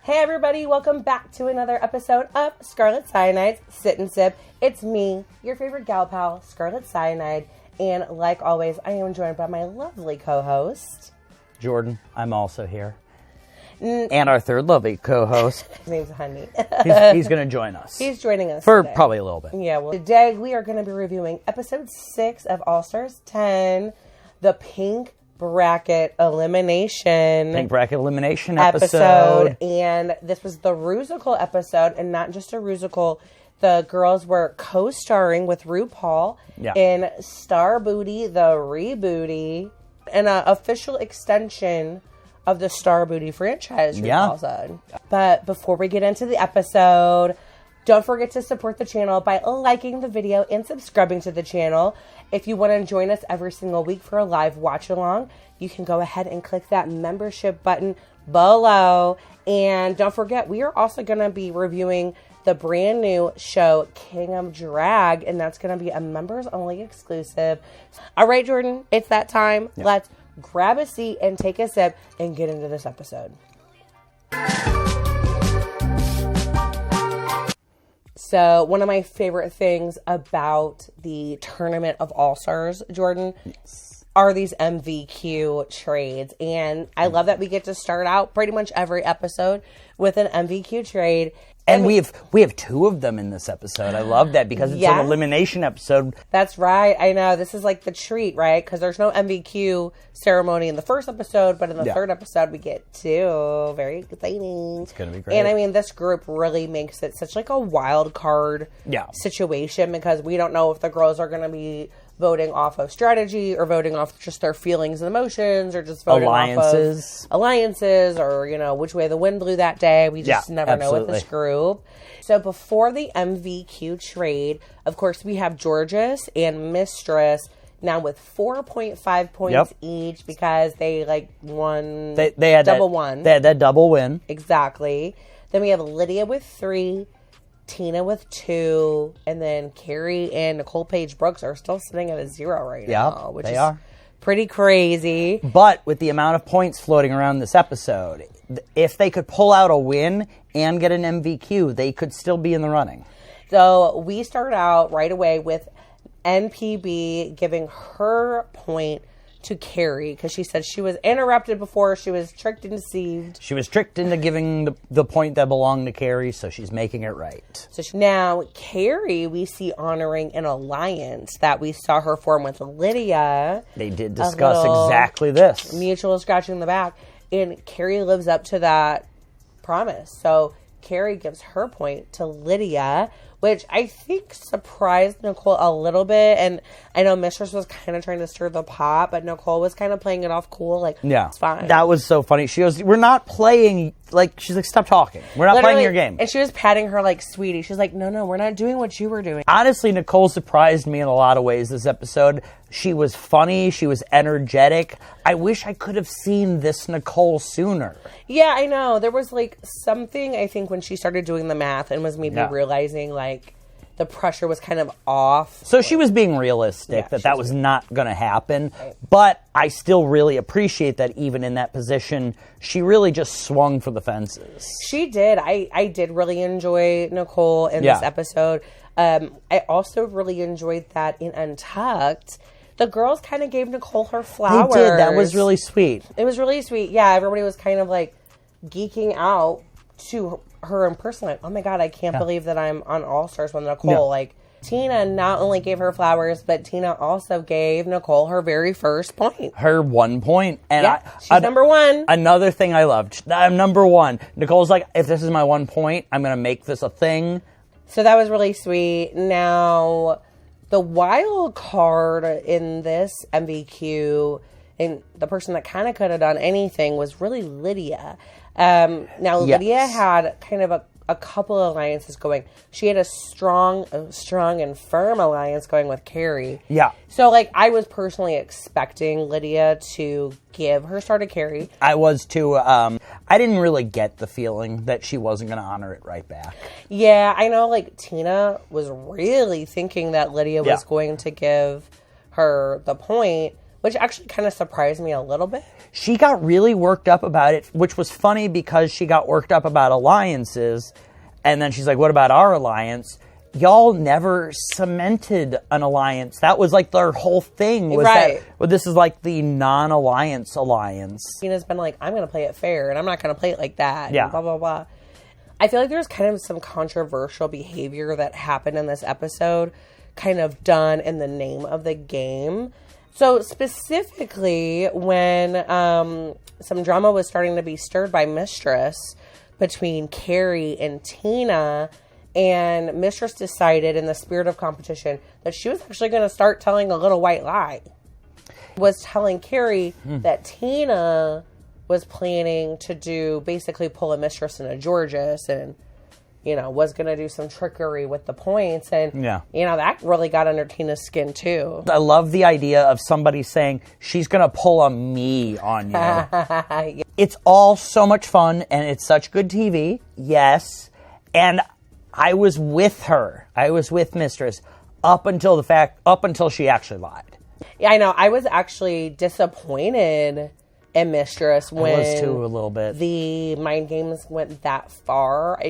Hey everybody, welcome back to another episode of Scarlet Cyanide's Sit and Sip. It's me, your favorite gal pal, Scarlet Cyanide, and like always, I am joined by my lovely co-host, Jordan. I'm also here. And our third lovely co-host. His name's Honey. He's going to join us. He's joining us for today. Probably a little bit. Yeah, well, today we are going to be reviewing episode 6 of All Stars 10, the Pink Bracket Elimination. Pink Bracket Elimination episode. And this was the Rusical episode, and not just a Rusical. The girls were co-starring with RuPaul in STARRBOOTY The Rebooty, an official extension of the STARRBOOTY franchise, RuPaul said. But before we get into the episode, don't forget to support the channel by liking the video and subscribing to the channel. If you want to join us every single week for a live watch along, you can go ahead and click that membership button below. And don't forget, we are also going to be reviewing the brand new show, King of Drag, and that's going to be a members only exclusive. All right, Jordan, it's that time. Let's grab a seat and take a sip and get into this episode. So one of my favorite things about the Tournament of All Stars, Jordan, are these MVQ trades. And I love that we get to start out pretty much every episode with an MVQ trade. And we have two of them in this episode. I love that because it's an elimination episode. That's right. I know. This is like the treat, right? Because there's no MVQ ceremony in the first episode, but in the third episode we get two. Very exciting. It's going to be great. And I mean, this group really makes it such like a wild card situation because we don't know if the girls are going to be voting off of strategy or voting off just their feelings and emotions or just voting off of alliances or, you know, which way the wind blew that day. We just never know with this group. So before the MVQ trade, of course, we have Jorgeous and Mistress now with 4.5 points each because they like won. They had double one. They had that double win. Exactly. Then we have Lydia with 3. Tina with 2, and then Kerri and Nicole Brooks are still sitting at a 0 right now, which is pretty crazy. But with the amount of points floating around this episode, if they could pull out a win and get an MVQ, they could still be in the running. So we start out right away with NPB giving her point to Kerri because she said she was interrupted before. She was tricked and deceived. She was tricked into giving the point that belonged to Kerri, so she's making it right. So now Kerri, we see honoring an alliance that we saw her form with Lydia. They did discuss exactly this. Mutual scratching in the back. And Kerri lives up to that promise. So Kerri gives her point to Lydia, which I think surprised Nicole a little bit. And I know Mistress was kind of trying to stir the pot, but Nicole was kind of playing it off cool. Like, it's fine. That was so funny. She goes, we're not playing, like, she's like, stop talking. We're not playing your game. And she was patting her like sweetie. She's like, no, we're not doing what you were doing. Honestly, Nicole surprised me in a lot of ways this episode. She was funny. She was energetic. I wish I could have seen this Nicole sooner. Yeah, I know. There was like something, I think, when she started doing the math and was maybe realizing like the pressure was kind of off. So she was being realistic that was not going to happen. Right. But I still really appreciate that even in that position, she really just swung for the fences. She did. I did really enjoy Nicole in this episode. I also really enjoyed that in Untucked, the girls kind of gave Nicole her flowers. They did. That was really sweet. It was really sweet. Yeah, everybody was kind of like geeking out to her in person. Like, oh my God, I can't believe that I'm on All Stars with Nicole. Yeah. Like, Tina not only gave her flowers, but Tina also gave Nicole her very first point. Her 1 point. And she's number 1. Another thing I loved. I'm number 1. Nicole's like, if this is my 1 point, I'm going to make this a thing. So that was really sweet. Now, the wild card in this MVQ, and the person that kind of could have done anything, was really Lydia. Lydia had kind of a couple of alliances going. She had a strong and firm alliance going with Kerri. Yeah. So, like, I was personally expecting Lydia to give her star to Kerri. I was too. I didn't really get the feeling that she wasn't going to honor it right back. Yeah, I know, like, Tina was really thinking that Lydia was going to give her the point. which actually kind of surprised me a little bit. She got really worked up about it, which was funny because she got worked up about alliances, and then she's like, what about our alliance? Y'all never cemented an alliance. That was like their whole thing. Was right. Well, this is like the non-alliance alliance. Tina's been like, I'm going to play it fair, and I'm not going to play it like that. Yeah. And blah, blah, blah. I feel like there's kind of some controversial behavior that happened in this episode, kind of done in the name of the game. So specifically, when some drama was starting to be stirred by Mistress between Kerri and Tina, and Mistress decided in the spirit of competition that she was actually going to start telling a little white lie. Was telling Kerri that Tina was planning to basically pull a Mistress and a Jorgeous and, was going to do some trickery with the points. And, that really got under Tina's skin, too. I love the idea of somebody saying, she's going to pull a me on you. Yeah. It's all so much fun, and it's such good TV. Yes. And I was with her. I was with Mistress up until she actually lied. Yeah, I know. I was actually disappointed in Mistress when I was too, a little bit. The mind games went that far.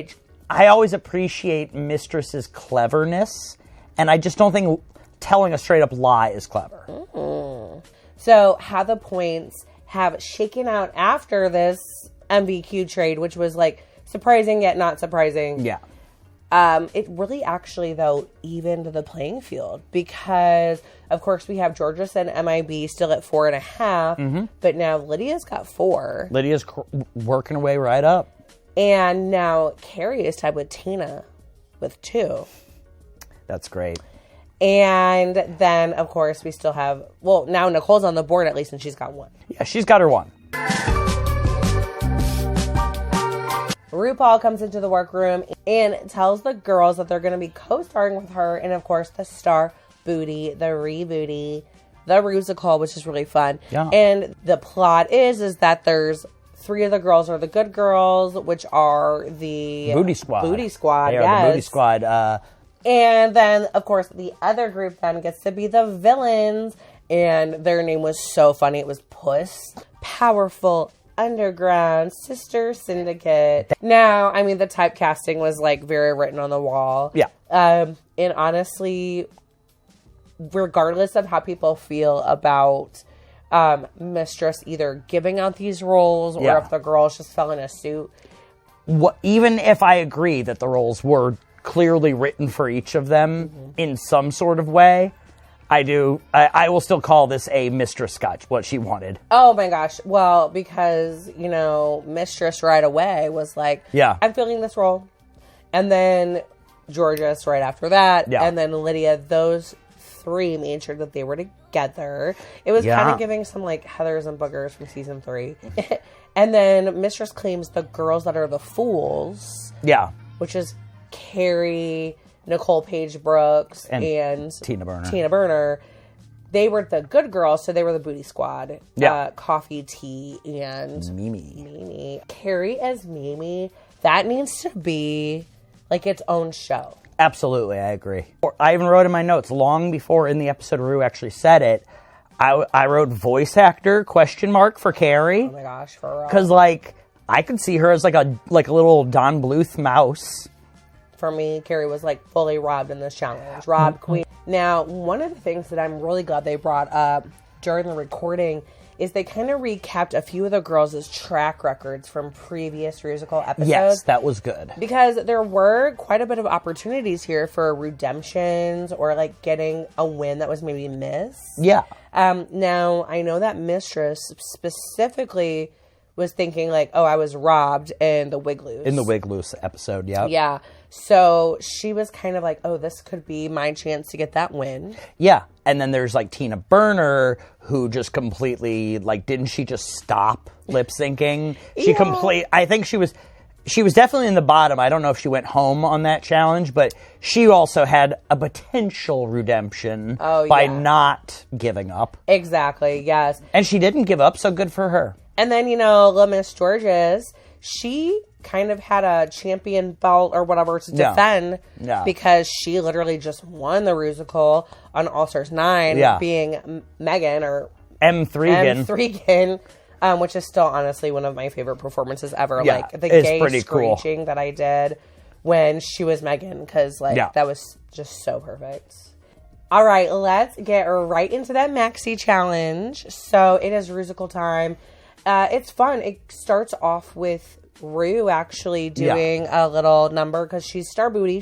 I always appreciate Mistress's cleverness, and I just don't think telling a straight up lie is clever. Mm-hmm. So how the points have shaken out after this MVQ trade, which was like surprising yet not surprising. Yeah. It really actually, though, evened the playing field because, of course, we have Jorgeous and MIB still at 4.5, but now Lydia's got 4. Lydia's working her way right up. And now Kerri is tied with Tina with 2. That's great. And then, of course, we still have, now Nicole's on the board at least, and she's got 1. Yeah, she's got her 1. RuPaul comes into the workroom and tells the girls that they're going to be co-starring with her and, of course, the STARRBOOTY The Rebooty, the Rusical, which is really fun. Yeah. And the plot is that there's 3 of the girls are the good girls, which are the Booty Squad. Booty Squad, they are the Booty Squad. And then, of course, the other group then gets to be the villains, and their name was so funny. It was Puss, Powerful, Underground, Sister Syndicate. Now, I mean, the typecasting was like very written on the wall. Yeah. And honestly, regardless of how people feel about Mistress either giving out these roles or if the girls just fell in a suit. Even if I agree that the roles were clearly written for each of them in some sort of way, I will still call this a Mistress Scotch, what she wanted. Oh my gosh. Well, because, Mistress right away was like, I'm filling this role. And then Jorgeous right after that. Yeah. And then Lydia, those 3 made sure that they were together. It was kind of giving some like Heathers and Boogers from season 3. And then Mistress claims the girls that are the fools. Yeah. Which is Kerri, Nicole Page Brooks, and Tina Burner. They were the good girls, so they were the Booty Squad. Yeah. Coffee, Tea, and Mimi. Kerri as Mimi, that needs to be like its own show. Absolutely, I agree. I even wrote in my notes, long before in the episode Ru actually said it, I wrote voice actor, ? For Kerri. Oh my gosh, for real. Because, I could see her as like a little Don Bluth mouse. For me, Kerri was fully robbed in this challenge. Robbed Kween. Now, one of the things that I'm really glad they brought up during the recording is they kind of recapped a few of the girls' track records from previous Rusical episodes. Yes, that was good. Because there were quite a bit of opportunities here for redemptions or getting a win that was maybe missed. Yeah. Now, I know that Mistress specifically was thinking I was robbed in the Wig Loose. In the Wig Loose episode, yeah. Yeah. So she was kind of oh, this could be my chance to get that win. Yeah. And then there's Tina Burner, who just completely, didn't she just stop lip syncing? I think she was definitely in the bottom. I don't know if she went home on that challenge, but she also had a potential redemption by not giving up. Exactly, yes. And she didn't give up, so good for her. And then, La Miss Jorgeous, she kind of had a champion belt or whatever to defend because she literally just won the Rusical on All Stars 9 being Megan or M3gan, which is still honestly one of my favorite performances ever. Yeah, like the it's gay pretty screeching cool. that I did when she was Megan, because that was just so perfect. All right, let's get right into that maxi challenge. So it is Rusical time. It's fun. It starts off with Ru actually doing a little number because she's STARRBOOTY.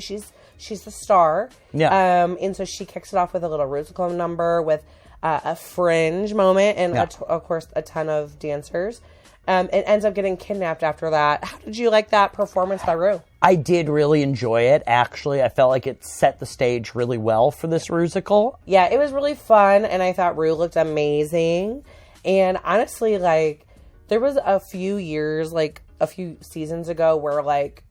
She's the star. Yeah. And so she kicks it off with a little Rusical number with a fringe moment and of course a ton of dancers. It ends up getting kidnapped after that. How did you like that performance by Ru? I did really enjoy it, actually. I felt like it set the stage really well for this Rusical. Yeah, it was really fun, and I thought Ru looked amazing. And honestly, like, there was a few years, like, a few seasons ago where, like,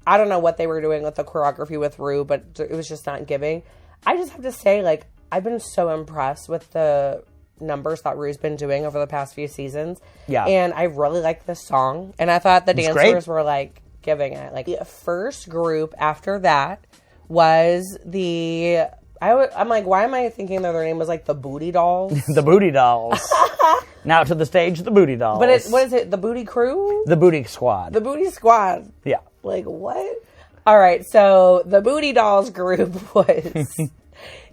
I don't know what they were doing with the choreography with Ru, but it was just not giving. I just have to say, like, I've been so impressed with the numbers that Ru's been doing over the past few seasons. Yeah. And I really liked this song. And I thought the dancers were, like, giving it. Like, the first group after that was the... I'm like, why am I thinking that their name was, like, the Booty Dolls? The Booty Dolls. Now to the stage, the Booty Dolls. But what is it? The Booty Crew? The Booty Squad. The Booty Squad. Yeah. Like, what? All right, so the Booty Dolls group was...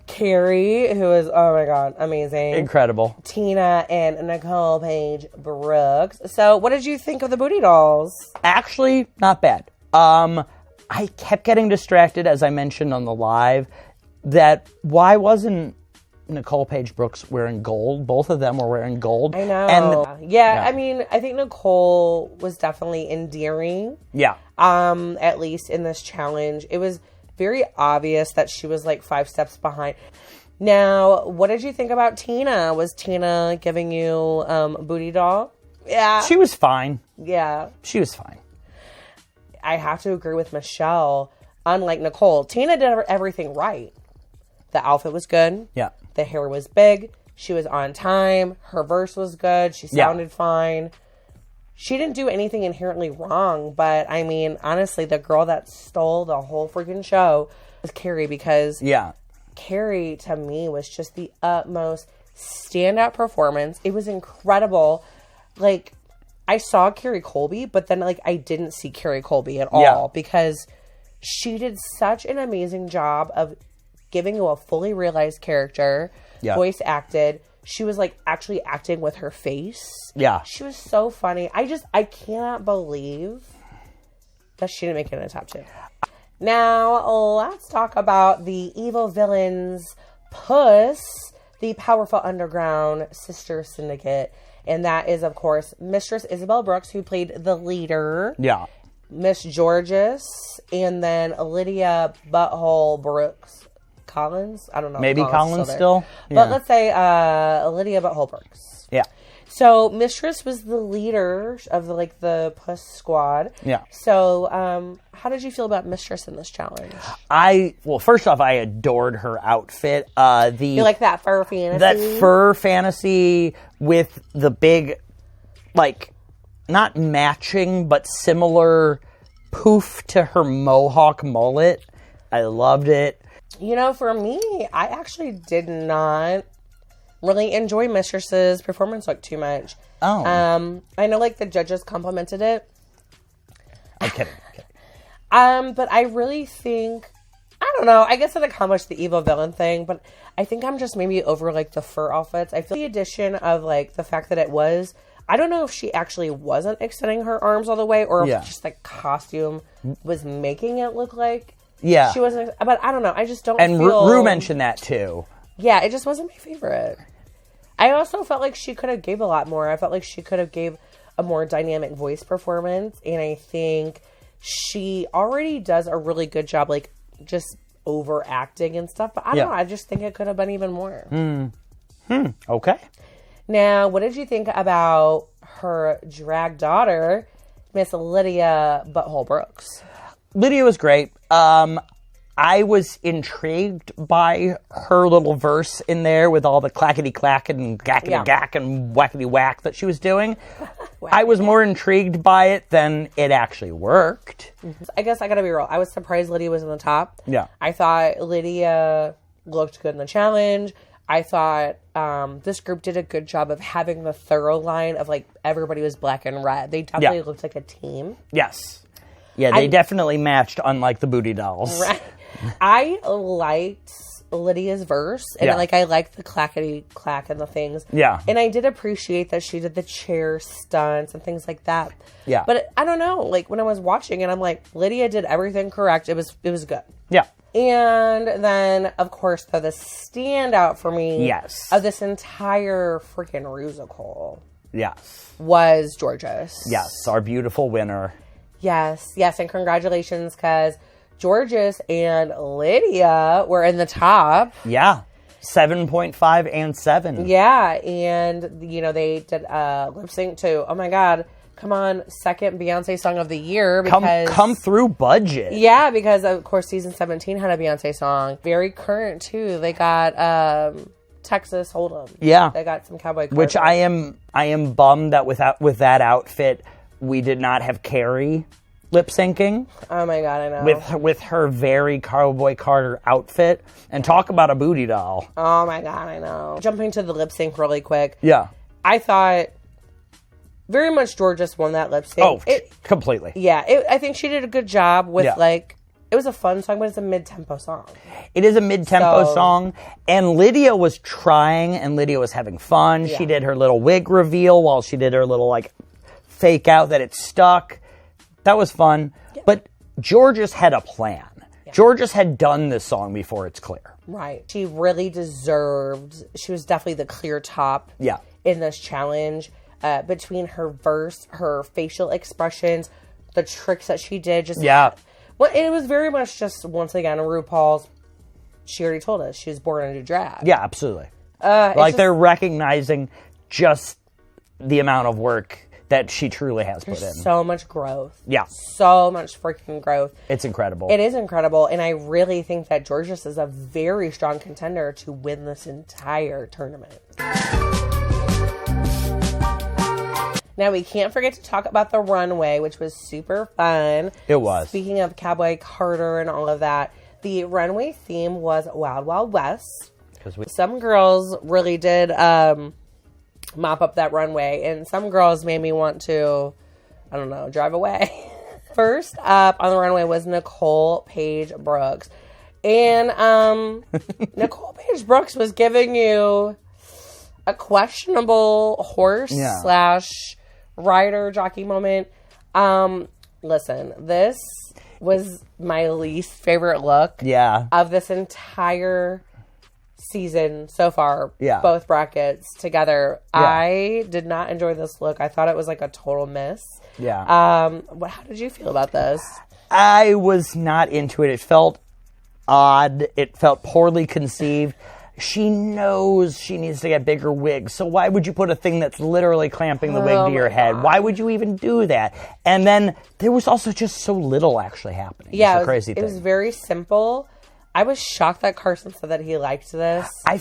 Kerri, who is, oh my God, amazing. Incredible. Tina and Nicole Paige Brooks. So what did you think of the Booty Dolls? Actually, not bad. I kept getting distracted, as I mentioned on the live, that why wasn't Nicole Paige Brooks wearing gold? Both of them were wearing gold. I know. And, yeah, I mean, I think Nicole was definitely endearing. Yeah. At least in this challenge. It was very obvious that she was like 5 steps behind. Now, what did you think about Tina? Was Tina giving you booty doll? Yeah. She was fine. Yeah. She was fine. I have to agree with Michelle. Unlike Nicole, Tina did everything right. The outfit was good. Yeah. The hair was big. She was on time. Her verse was good. She sounded fine. She didn't do anything inherently wrong, but I mean, honestly, the girl that stole the whole freaking show was Kerri, because Kerri, to me, was just the utmost standout performance. It was incredible. Like, I saw Kerri Colby, but then, like, I didn't see Kerri Colby at all because she did such an amazing job of giving you a fully realized character, voice acted. She was, like, actually acting with her face. Yeah. She was so funny. I cannot believe that she didn't make it in the top 2. Now, let's talk about the evil villains, Puss, the powerful underground sister syndicate. And that is, of course, Mistress Isabell Brooks, who played the leader. Yeah. Miss Jorgeous, and then Lydia Butthole Brooks. Kollins? I don't know. Maybe Kollins still? But let's say Lydia Butthole Brooks. Yeah. So Mistress was the leader of the Puss squad. Yeah. So how did you feel about Mistress in this challenge? Well, first off, I adored her outfit. You like that fur fantasy? That fur fantasy with the big, like, not matching, but similar poof to her mohawk mullet. I loved it. You know, for me, I actually did not really enjoy Mistress's performance look too much. Oh. I know, like, the judges complimented it. I'm kidding. But I really think, I don't know, I guess it accomplished the evil villain thing, but I think I'm just maybe over, like, the fur outfits. I feel the addition of, like, the fact that it was, I don't know if she actually wasn't extending her arms all the way, or if just the costume was making it look like she wasn't, but I don't know. I just don't feel... And Ru mentioned that, too. Yeah, it just wasn't my favorite. I also felt like she could have gave a lot more. I felt like she could have gave a more dynamic voice performance, and I think she already does a really good job, like, just overacting and stuff, but I don't know. I just think it could have been even more. Okay. Now, what did you think about her drag daughter, Miss Lydia Butthole Brooks? Lydia was great. I was intrigued by her little verse in there with all the clackety clack and gackety gack and whackety whack that she was doing. I was more intrigued by it than it actually worked. I guess I gotta be real. I was surprised Lydia was in the top. Yeah. I thought Lydia looked good in the challenge. I thought this group did a good job of having the thorough line of, like, everybody was black and red. They definitely looked like a team. Yes. Yeah, they definitely matched, unlike the booty dolls. Right. I liked Lydia's verse, and I liked the clackety clack and the things. Yeah. And I did appreciate that she did the chair stunts and things like that. Yeah. But I don't know, like, when I was watching it, I'm like, Lydia did everything correct. It was good. Yeah. And then, of course, the standout for me of this entire freaking Rusical was Jorgeous. Yes, our beautiful winner. Yes, and congratulations, because Jorgeous and Lydia were in the top. Yeah, 7.5 and 7. Yeah, and, you know, they did lip sync to, oh my God, come on, second Beyonce song of the year. Because, come through budget. Yeah, because, of course, season 17 had a Beyonce song. Very current, too. They got Texas Hold'em. Yeah. They got some cowboy cards. Which I am bummed that with that outfit, we did not have Kerri lip syncing. Oh my God, I know. With her very Cowboy Carter outfit. And talk about a booty doll. Oh my God, I know. Jumping to the lip sync really quick. Yeah. I thought very much Jorgeous won that lip sync. Oh, completely. Yeah, I think she did a good job with, like, it was a fun song, but it's a mid-tempo song. It is a mid-tempo song, and Lydia was trying, and Lydia was having fun. Yeah. She did her little wig reveal while she did her little, like, fake out that it stuck. That was fun. Yeah. But Jorgeous had a plan. Yeah. Jorgeous had done this song before It's Clear. Right. She really deserved, she was definitely the clear top in this challenge. Between her verse, her facial expressions, the tricks that she did. Well, it was very much just, once again, RuPaul's, she already told us, she was born into drag. Yeah, absolutely. They're recognizing just the amount of work that she truly has put in. So much growth. Yeah. So much freaking growth. It's incredible. It is incredible, and I really think that Jorgeous is a very strong contender to win this entire tournament. Now, we can't forget to talk about the runway, which was super fun. It was. Speaking of Cowboy Carter and all of that, the runway theme was Wild Wild West. Some girls really did mop up that runway, and some girls made me want to, I don't know, drive away. First up on the runway was Nicole Paige Brooks. And Nicole Paige Brooks was giving you a questionable horse / rider jockey moment. Listen, this was my least favorite look of this entire season so far. Both brackets together. I did not enjoy this look. I thought it was like a total miss. How did you feel about this? I was not into it. It felt odd. It felt poorly conceived. She knows she needs to get bigger wigs, so why would you put a thing that's literally clamping the wig to your head? God. Why would you even do that? And then there was also just so little actually happening. Yeah, it's a crazy thing. It was very simple. I was shocked that Carson said that he liked this. I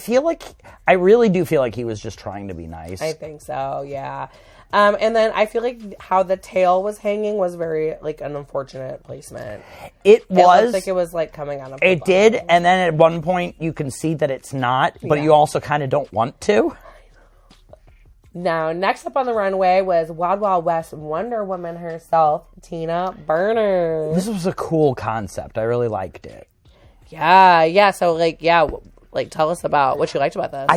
really do feel like he was just trying to be nice. I think so, yeah. And then I feel like how the tail was hanging was very, like, an unfortunate placement. It was. It looked like it was, like, coming out of it did, and then at one point you can see that it's not, but you also kind of don't want to. Now, next up on the runway was Wild Wild West Wonder Woman herself, Tina Burner. This was a cool concept. I really liked it. Yeah. So, tell us about what you liked about this. I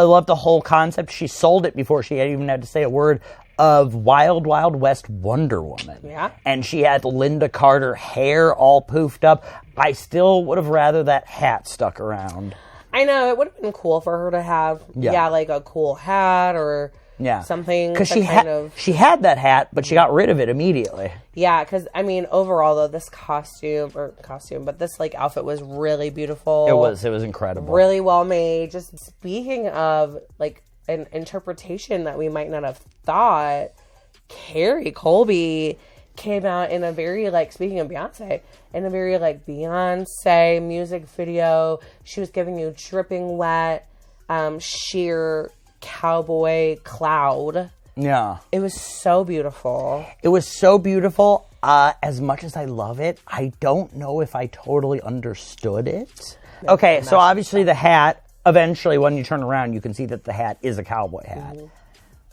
loved the whole concept. She sold it before she even had to say a word of Wild Wild West Wonder Woman. Yeah. And she had Linda Carter hair all poofed up. I still would have rather that hat stuck around. I know, it would have been cool for her to have, like a cool hat or something. Because she had that hat, but she got rid of it immediately. Yeah, because, I mean, overall, though, this but this, like, outfit was really beautiful. It was incredible. Really well made. Just speaking of, like, an interpretation that we might not have thought, Colby came out in a very, like, speaking of Beyonce, in a very, like, Beyonce music video. She was giving you dripping wet, sheer cowboy cloud. Yeah. It was so beautiful. As much as I love it, I don't know if I totally understood it. Okay, so obviously the hat eventually, when you turn around, you can see that the hat is a cowboy hat.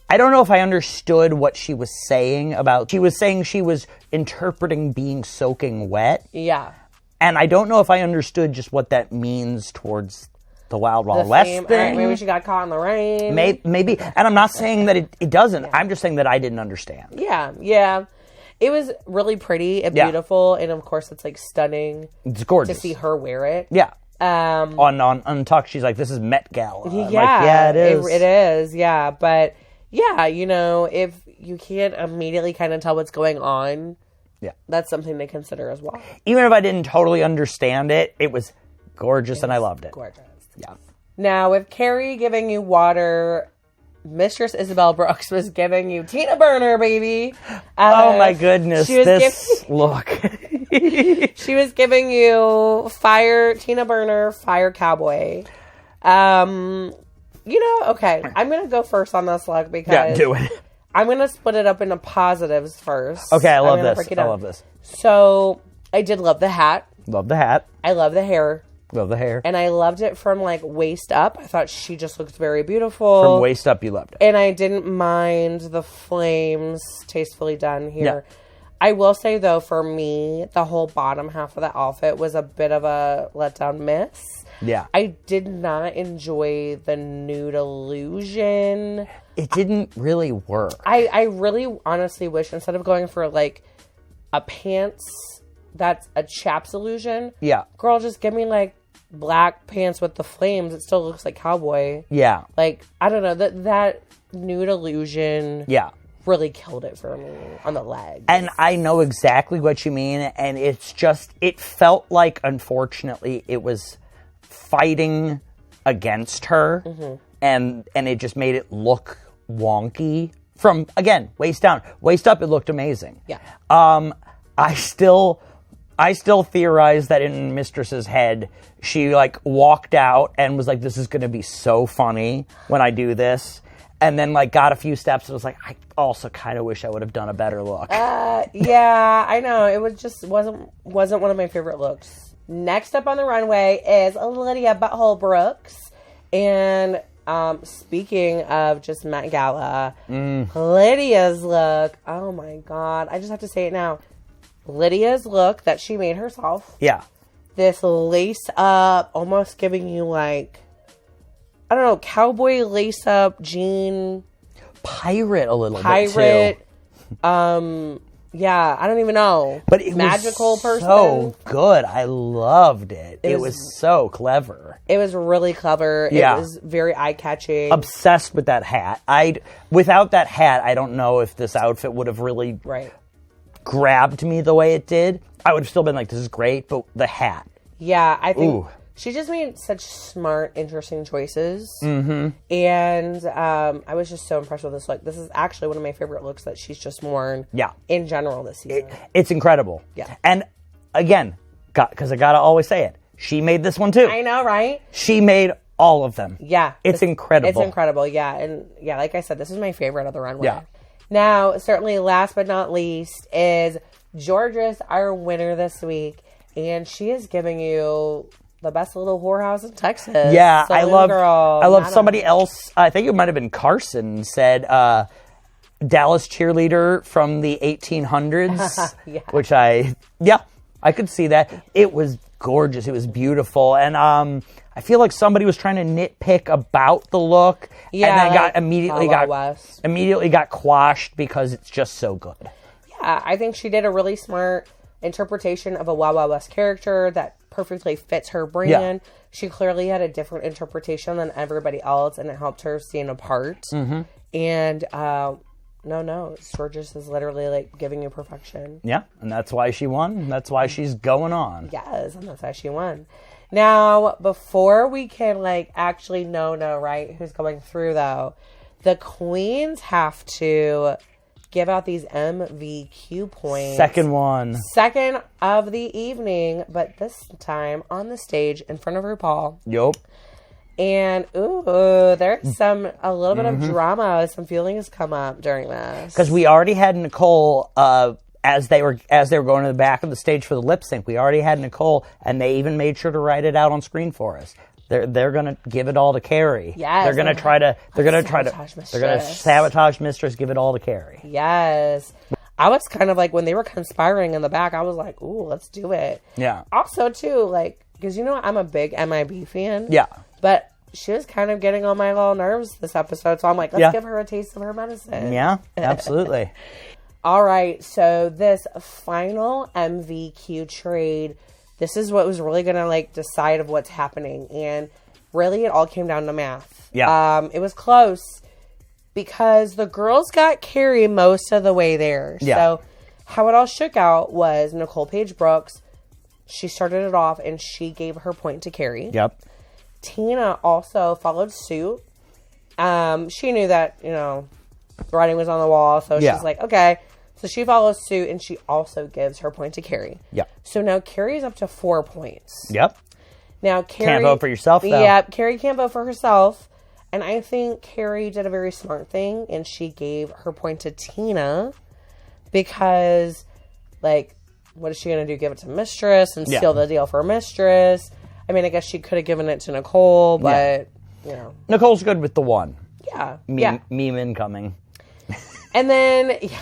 I don't know if I understood what she was saying about... She was saying she was interpreting being soaking wet. Yeah. And I don't know if I understood just what that means towards the Wild Wild West thing. Right, maybe she got caught in the rain. Maybe. And I'm not saying that it doesn't. Yeah. I'm just saying that I didn't understand. Yeah. It was really pretty and beautiful. And of course, it's like stunning. It's gorgeous. To see her wear it. Yeah. On Untucked, she's like, this is Met Gala. Yeah. Like, yeah, it is. It is, yeah. But... yeah, you know, if you can't immediately kind of tell what's going on, that's something to consider as well. Even if I didn't totally understand it, it was gorgeous and I loved it. Gorgeous. Yeah. Now, with Kerri giving you water, Mistress Isabell Brooks was giving you Tina Burner, baby. Oh my goodness, this look. She was giving you Tina Burner, Fire Cowboy. You know, okay, I'm going to go first on this look because... yeah, do it. I'm going to split it up into positives first. Okay, I love this. So, I did love the hat. Love the hat. I love the hair. Love the hair. And I loved it from, like, waist up. I thought she just looked very beautiful. From waist up, you loved it. And I didn't mind the flames, tastefully done here. Yeah. I will say, though, for me, the whole bottom half of the outfit was a bit of a letdown miss. Yeah. I did not enjoy the nude illusion. It didn't really work. I really honestly wish instead of going for like a pants that's a chaps illusion. Yeah. Girl, just give me like black pants with the flames. It still looks like cowboy. Yeah. Like, I don't know, that nude illusion. Yeah. Really killed it for me on the legs. And I know exactly what you mean. And it's just, it felt like, unfortunately, it was fighting against her, and it just made it look wonky from, again, waist down. Waist up, it looked amazing. Yeah. I still theorize that in Mistress's head, she like walked out and was like, this is going to be so funny when I do this. And then like got a few steps and was like, I also kind of wish I would have done a better look. Yeah, I know. It was just wasn't one of my favorite looks. Next up on the runway is Lydia Butthole Brooks. And speaking of just Met Gala, Lydia's look, oh my God. I just have to say it now. Lydia's look that she made herself. Yeah. This lace up, almost giving you like, I don't know, cowboy lace up jean. Pirate a little bit too. Yeah, I don't even know. But it magical was person. So good. I loved it. It was so clever. It was really clever. Yeah. It was very eye-catching. Obsessed with that hat. Without that hat, I don't know if this outfit would have really grabbed me the way it did. I would have still been like, this is great, but the hat. Yeah, I think she just made such smart, interesting choices. And I was just so impressed with this look. This is actually one of my favorite looks that she's just worn in general this season. It's incredible. Yeah. And again, because I got to always say it, she made this one too. I know, right? She made all of them. Yeah. It's incredible. It's incredible, yeah. And yeah, like I said, this is my favorite of the runway. Yeah. Now, certainly last but not least is Jorgeous, our winner this week. And she is giving you the best little whorehouse in Texas. Yeah, I love somebody else. I think it might have been Carson said Dallas cheerleader from the 1800s, which I could see that. It was gorgeous. It was beautiful. And I feel like somebody was trying to nitpick about the look, and then like immediately got quashed because it's just so good. Yeah, I think she did a really smart interpretation of a Wild Wild West character that perfectly fits her brand. Yeah. She clearly had a different interpretation than everybody else, and it helped her stand apart. And Jorgeous is literally like giving you perfection. Yeah, and that's why she won. That's why she's going on. Yes, and that's why she won. Now, before we can like actually know right who's going through though, the queens have to give out these MVQ points. Second of the evening, but this time on the stage in front of RuPaul. Yup. And there's a little bit of drama. Some feelings come up during this because we already had Nicole as they were going to the back of the stage for the lip sync. We already had Nicole, and they even made sure to write it out on screen for us. they're gonna give it all to Kerri. Yes, they're gonna sabotage Mistress. Give it all to Kerri. Yes, I was kind of like when they were conspiring in the back. I was like, "Ooh, let's do it." Yeah. Also, too, like because I'm a big MIB fan. Yeah. But she was kind of getting on my little nerves this episode, so I'm like, let's give her a taste of her medicine. Yeah, absolutely. All right, so this final MVQ trade. This is what was really going to, like, decide of what's happening. And really, it all came down to math. Yeah. It was close because the girls got Kerri most of the way there. Yeah. So, how it all shook out was Nicole Paige Brooks. She started it off, and she gave her point to Kerri. Yep. Tina also followed suit. She knew that, the writing was on the wall. So, she's like, okay. So she follows suit, and she also gives her point to Kerri. Yep. So now Kerri's up to 4 points. Yep. Now Kerri can't vote for yourself, though. Yep. Kerri can't vote for herself, and I think Kerri did a very smart thing, and she gave her point to Tina because, like, what is she going to do? Give it to Mistress and seal the deal for Mistress? I mean, I guess she could have given it to Nicole, but Nicole's good with the one. Yeah. Meme incoming. And then. Yeah.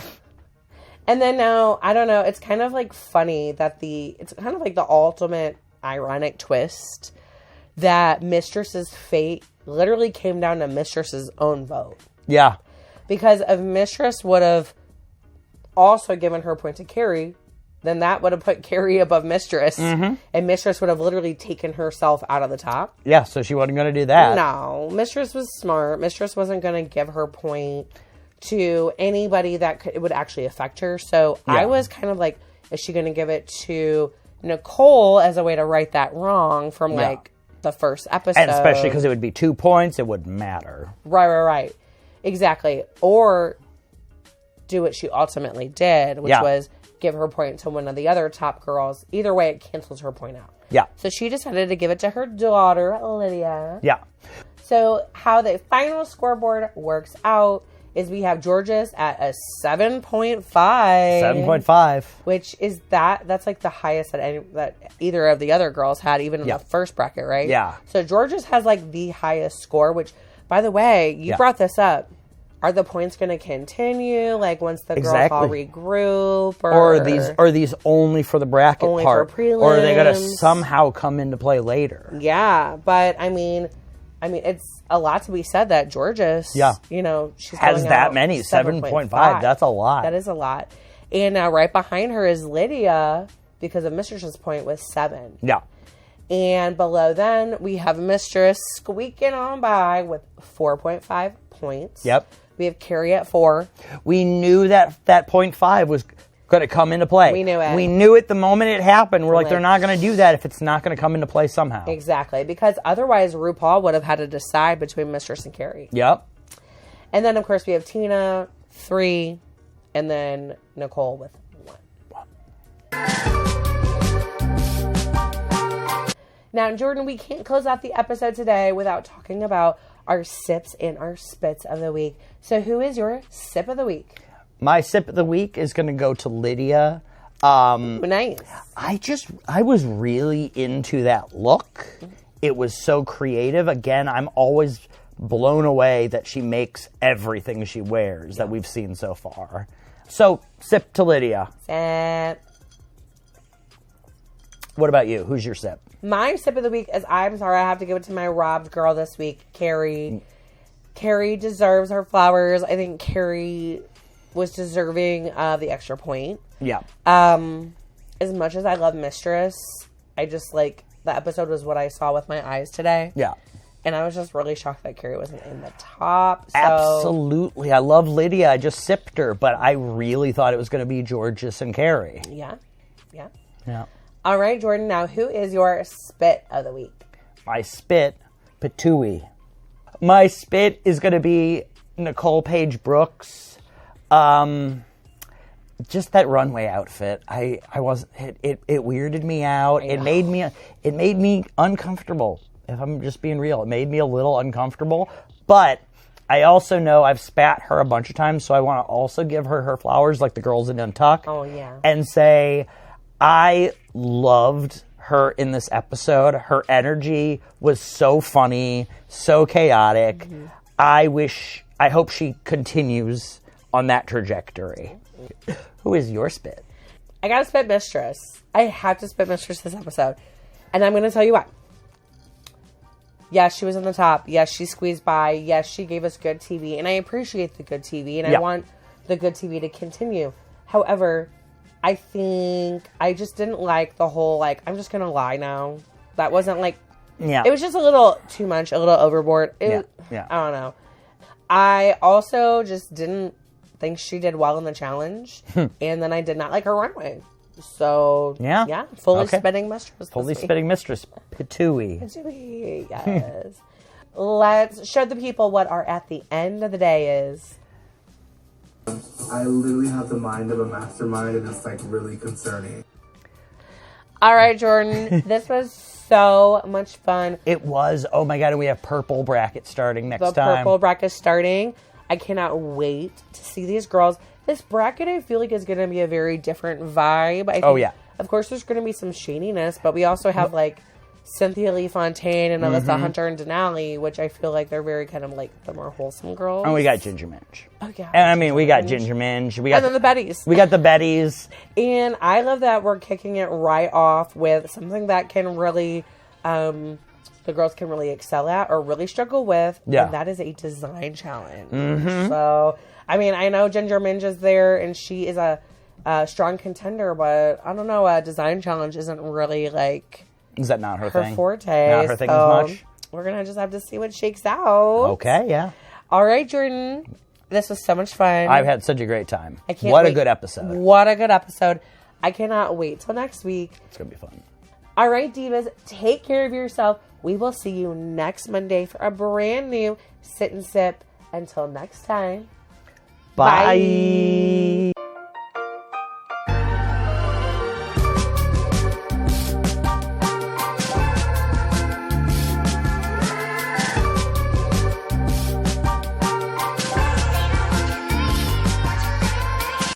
And then now, I don't know, it's kind of like funny that it's kind of like the ultimate ironic twist that Mistress's fate literally came down to Mistress's own vote. Yeah. Because if Mistress would have also given her point to Kerri, then that would have put Kerri above Mistress. Mm-hmm. And Mistress would have literally taken herself out of the top. Yeah, so she wasn't going to do that. No, Mistress was smart. Mistress wasn't going to give her point to anybody that it would actually affect her. So I was kind of like, is she going to give it to Nicole as a way to right that wrong from like the first episode? And especially because it would be 2 points, it wouldn't matter. Right. Exactly. Or do what she ultimately did, which was give her point to one of the other top girls. Either way, it cancels her point out. Yeah. So she decided to give it to her daughter, Lydia. Yeah. So how the final scoreboard works out is we have Jorgeous at a 7.5. 7.5. Which is that's like the highest that either of the other girls had, even in the first bracket, right? Yeah. So Jorgeous has like the highest score, which, by the way, you brought this up. Are the points going to continue, like once the girls all regroup? Or are these only for the bracket only part? For prelims? Or are they going to somehow come into play later? Yeah, but I mean, it's a lot to be said that Jorgeous, she's has that many, 7.5. That's a lot. That is a lot. And now right behind her is Lydia because of Mistress's point with 7. Yeah. And below then we have Mistress squeaking on by with 4.5 points. Yep. We have Kerri at 4. We knew that 0.5 was going to come into play. We knew it. We knew it the moment it happened. We're like, they're not going to do that if it's not going to come into play somehow. Exactly. Because otherwise RuPaul would have had to decide between Mistress and Kerri. Yep. And then, of course, we have Tina, 3, and then Nicole with 1. Now, Jordan, we can't close out the episode today without talking about our sips and our spits of the week. So who is your sip of the week? My sip of the week is going to go to Lydia. Nice. I was really into that look. It was so creative. Again, I'm always blown away that she makes everything she wears that we've seen so far. So, sip to Lydia. Sip. What about you? Who's your sip? My sip of the week is, I'm sorry, I have to give it to my robbed girl this week, Kerri. Kerri deserves her flowers. I think Kerri was deserving of the extra point. Yeah. As much as I love Mistress, I just the episode was what I saw with my eyes today. Yeah. And I was just really shocked that Kerri wasn't in the top. So. Absolutely. I love Lydia. I just sipped her, but I really thought it was going to be Jorgeous and Kerri. Yeah. All right, Jordan. Now, who is your spit of the week? My spit, Patooey. My spit is going to be Nicole Paige Brooks. Just that runway outfit. It weirded me out. It made me uncomfortable. If I'm just being real, it made me a little uncomfortable. But I also know I've spat her a bunch of times, so I want to also give her her flowers like the girls in Untuck. Oh yeah. And say I loved her in this episode. Her energy was so funny, so chaotic. I hope she continues on that trajectory. Who is your spit? I gotta spit Mistress. I have to spit Mistress this episode. And I'm gonna tell you why. Yes, she was on the top. Yes, she squeezed by. Yes, she gave us good TV. And I appreciate the good TV. And I want the good TV to continue. However, I think I just didn't like the whole, like, I'm just going to lie now. That wasn't like... Yeah. It was just a little too much, a little overboard. I don't know. I also just didn't think she did well in the challenge. And then I did not like her runway. So, fully spitting Mistress. Fully spitting Mistress. Pitui. Yes. Let's show the people what our at the end of the day is. I literally have the mind of a mastermind, and it's, like, really concerning. All right, Jordan. This was so much fun. It was. Oh, my God. And we have purple bracket starting next time. The purple bracket starting. I cannot wait to see these girls. This bracket, I feel like, is going to be a very different vibe. I think, of course, there's going to be some shadiness, but we also have, like, Cynthia Lee Fontaine and Alyssa Hunter and Denali, which I feel like they're very kind of, like, the more wholesome girls. And we got Ginger Minj. Oh, yeah. And, I mean, we got Ginger Minj. And then the Bettys. We got the Bettys. And I love that we're kicking it right off with something that can really... the girls can really excel at or really struggle with, and that is a design challenge. So, I mean, I know Ginger Minj is there, and she is a strong contender, but I don't know, a design challenge isn't really, like... Is that not her thing? Forte. Not her thing as much? We're going to just have to see what shakes out. Okay, yeah. All right, Jordan. This was so much fun. I've had such a great time. I can't What wait. a good episode. What a good episode. I cannot wait till next week. It's going to be fun. All right, divas, take care of yourself. We will see you next Monday for a brand new Sit and Sip. Until next time. Bye.